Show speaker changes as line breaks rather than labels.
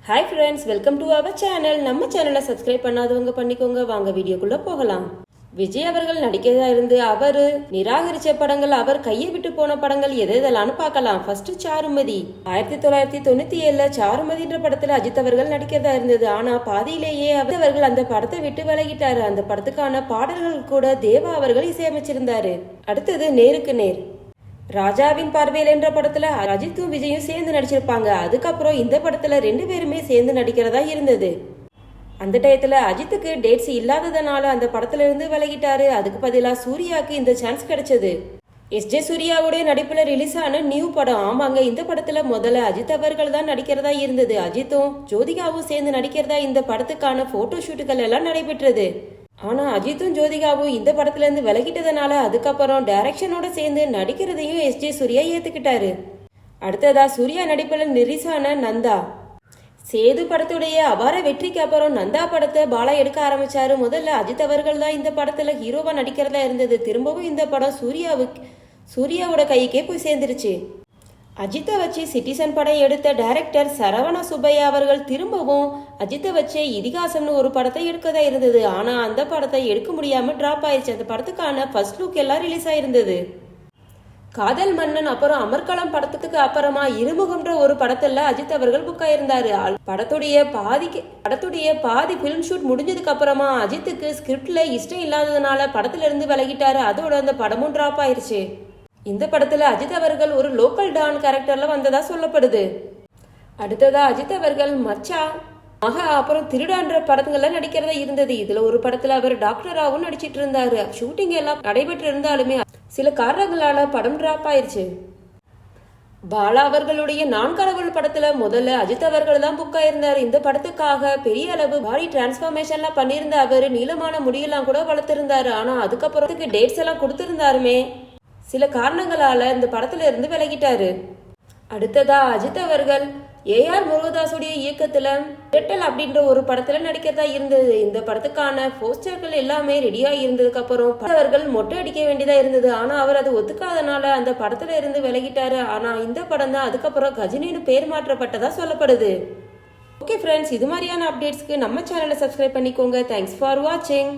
Hi friends, welcome to our channel. நம்ம சேனலை subscribe பண்ணாதவங்க பண்ணிக்கோங்க. வாங்க வீடியோக்குள்ள போகலாம். விஜய் அவர்கள் நடிக்கிறதா இருந்து அவர் நிராகரிச்ச படங்கள், அவர் கையை விட்டு போன படங்கள் எதெல்லாம்னு பார்க்கலாம். ஃபர்ஸ்ட் சாருமதி. 1997 சாருமதின்ற படத்துல அஜித் அவர்கள் நடிக்கிறதா இருந்தது. ஆனா பாதியிலேயே அவர்கள் அந்த படத்தை விட்டு விலகிட்டாரு. அந்த படத்துக்கான பாடல்கள் கூட தேவா அவர்கள் இசையமைச்சிருந்தாரு. அடுத்தது நேருக்கு நேர். ராஜாவின் பார்வையில் என்ற படத்துல அஜித்தும் விஜயும் சேர்ந்து நடிச்சிருப்பாங்க. அதுக்கப்புறம் இந்த படத்துல 2 பேருமே சேர்ந்து நடிக்கிறதா இருந்தது. அந்த டயத்துல அஜித்துக்கு டேட்ஸ் இல்லாததுனால அந்த படத்துல இருந்து விலகிட்டாரு. அதுக்கு பதிலா சூர்யாவுக்கு இந்த சான்ஸ் கிடைச்சது. எஸ்.ஜே. சூர்யாவுடைய நடிப்புல ரிலீஸ் ஆன நியூ படம். ஆமாங்க, இந்த படத்துல முதல்ல அஜித் அவர்கள் தான் நடிக்கிறதா இருந்தது. அஜித்தும் ஜோதிகாவும் சேர்ந்து நடிக்கிறதா இந்த படத்துக்கான போட்டோ ஷூட்டுகள் எல்லாம் நடைபெற்றது. ஆனா அஜித்தும் ஜோதிகாவும் இந்த படத்துல இருந்து விலகிட்டதுனால அதுக்கப்புறம் டைரக்ஷனோட சேர்ந்து நடிக்கிறதையும் எஸ்.ஜே. சூர்யா ஏத்துக்கிட்டாரு. அடுத்ததா சூர்யா நடிப்புல ரிலீஸ் ஆன நந்தா. சேது படத்துடைய அபார வெற்றிக்கு அப்புறம் நந்தா படத்தை பாலா எடுக்க ஆரம்பிச்சாரு. முதல்ல அஜித் அவர்கள் தான் இந்த படத்துல ஹீரோவா நடிக்கிறதா இருந்தது. திரும்பவும் இந்த படம் சூர்யாவோட கைக்கே போய் சேர்ந்துருச்சு. அஜித்தை வச்சு சிட்டிசன் படம் எடுத்த டைரக்டர் சரவண சுப்பையா அவர்கள் திரும்பவும் அஜித்தை வச்சு இதிகாசம்னு ஒரு படத்தை எடுக்கதா இருந்தது. ஆனா அந்த படத்தை எடுக்க முடியாம டிராப் ஆயிடுச்சு. அந்த படத்துக்கான ஃபர்ஸ்ட் லுக் எல்லாம் ரிலீஸ் ஆயிருந்தது. காதல் மன்னன் அப்புறம் அமர்கலம் படத்துக்கு அப்புறமா இருமுகம்ன்ற ஒரு படத்துல அஜித் அவர்கள் புக் ஆயிருந்தாரு. படத்துடைய பாதி பிலிம் ஷூட் முடிஞ்சதுக்கு அப்புறமா அஜித்துக்கு ஸ்கிரிப்ட்ல இஷ்டம் இல்லாததுனால படத்துல இருந்து விலகிட்டாரு. அதோட அந்த படமும் டிராப் ஆயிருச்சு. இந்த படத்துல அஜித் அவர்கள் ஒரு லோக்கல் டான் கேரக்டர்ல வந்ததா சொல்லப்படுது. அடுத்ததா அஜித் அவர்கள் மச்சா, மகா அப்புறம் திருடான்ற படங்கள்ல நடிக்கிறதா இருந்தது. இதுல ஒரு படத்துல அவர் டாக்டராகவும் நடிச்சிட்டு இருந்தாரு. ஷூட்டிங் எல்லாம் நடைபெற்று இருந்தாலுமே சில காரணங்களால படம் டிராப் ஆயிருச்சு. பாலா அவர்களுடைய நான் கடவுள் படத்துல முதல்ல அஜித் அவர்கள் தான் புக் ஆயிருந்தாரு. இந்த படத்துக்காக பெரிய அளவு பாடி டிரான்ஸ்பார்மேஷன்லாம் பண்ணியிருந்த அவர் நீளமான முடியெல்லாம் கூட வளர்த்திருந்தாரு. ஆனா அதுக்கப்புறத்துக்கு டேட்ஸ் எல்லாம் கொடுத்திருந்தாருமே சில காரணங்களால இந்த படத்துல இருந்து விலகிட்டாரு. அடுத்ததா அஜித் அவர்கள் ஏஆர் முருகதாசுடைய இயக்கத்துல ரெட்டல் அப்படின்ற ஒரு படத்துல நடிக்கிறதா இருந்தது. இந்த படத்துக்கான போஸ்டர்கள் எல்லாமே ரெடியா இருந்ததுக்கு அப்புறம் அவர்கள் மொட்டை அடிக்க வேண்டியதா இருந்தது. ஆனா அவர் அதை ஒத்துக்காதனால அந்த படத்துல இருந்து விலகிட்டாரு. ஆனா இந்த படம் தான் அதுக்கப்புறம் கஜினின்னு பேர் மாற்றப்பட்டதா சொல்லப்படுது. ஓகே ஃப்ரெண்ட்ஸ், இது மாதிரியான அப்டேட்ஸ்க்கு நம்ம சேனலை சப்ஸ்கிரைப் பண்ணிக்கோங்க. தேங்க்ஸ் ஃபார் வாட்சிங்.